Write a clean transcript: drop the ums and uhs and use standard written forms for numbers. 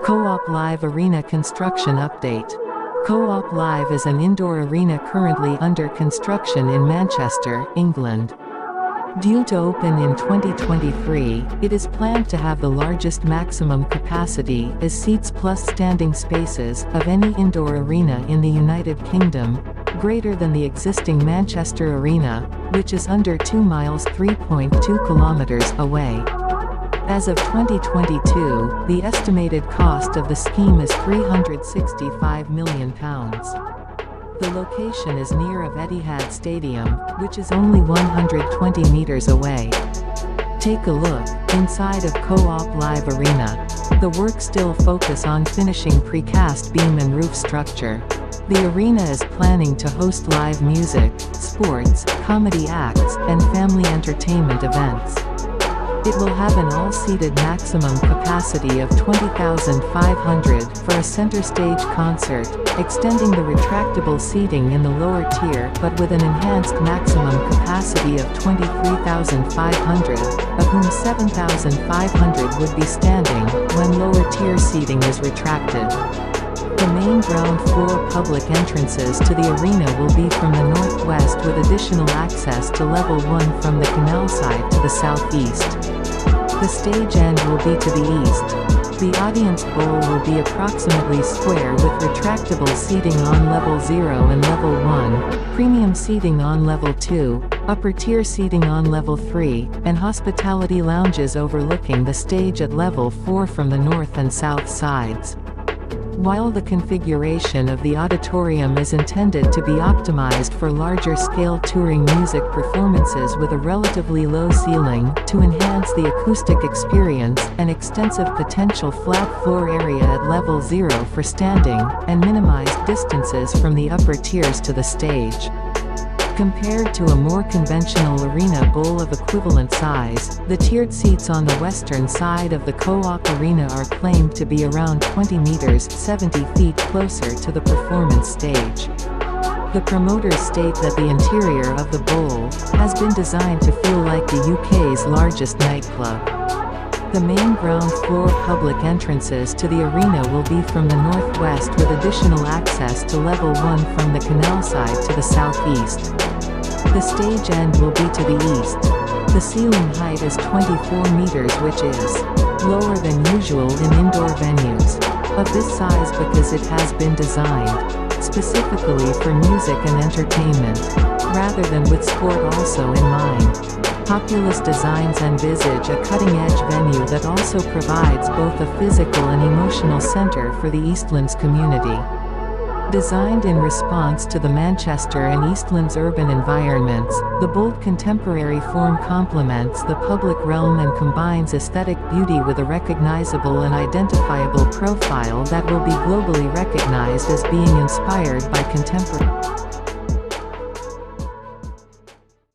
Co-op Live Arena Construction Update. Co-op Live is an indoor arena currently under construction in Manchester, England. Due to open in 2023, it is planned to have the largest maximum capacity as seats plus standing spaces of any indoor arena in the United Kingdom, greater than the existing Manchester Arena, which is under 2 miles (3.2 kilometers) away. As of 2022, the estimated cost of the scheme is £365 million. The location is near of Etihad Stadium, which is only 120 meters away. Take a look inside of Co-op Live Arena. The work still focus on finishing precast beam and roof structure. The arena is planning to host live music, sports, comedy acts, and family entertainment events. It will have an all-seated maximum capacity of 20,500 for a center stage concert, extending the retractable seating in the lower tier but with an enhanced maximum capacity of 23,500, of whom 7,500 would be standing, when lower tier seating is retracted. The main ground floor public entrances to the arena will be from the northwest with additional access to level 1 from the canal side to the southeast. The stage end will be to the east. The audience bowl will be approximately square with retractable seating on level 0 and level 1, premium seating on level 2, upper tier seating on level 3, and hospitality lounges overlooking the stage at level 4 from the north and south sides. While the configuration of the auditorium is intended to be optimized for larger-scale touring music performances with a relatively low ceiling, to enhance the acoustic experience, an extensive potential flat floor area at level 0 for standing, and minimized distances from the upper tiers to the stage. Compared to a more conventional arena bowl of equivalent size, the tiered seats on the western side of the Co-op Arena are claimed to be around 20 meters (70 feet) closer to the performance stage. The promoters state that the interior of the bowl has been designed to feel like the UK's largest nightclub. The main ground floor public entrances to the arena will be from the northwest with additional access to level 1 from the canal side to the southeast. The stage end will be to the east. The ceiling height is 24 meters, which is lower than usual in indoor venues of this size because it has been designed specifically for music and entertainment, rather than with sport also in mind. Populous Designs envisage a cutting-edge venue that also provides both a physical and emotional center for the Eastlands community. Designed in response to the Manchester and Eastlands urban environments, the bold contemporary form complements the public realm and combines aesthetic beauty with a recognizable and identifiable profile that will be globally recognized as being inspired by contemporary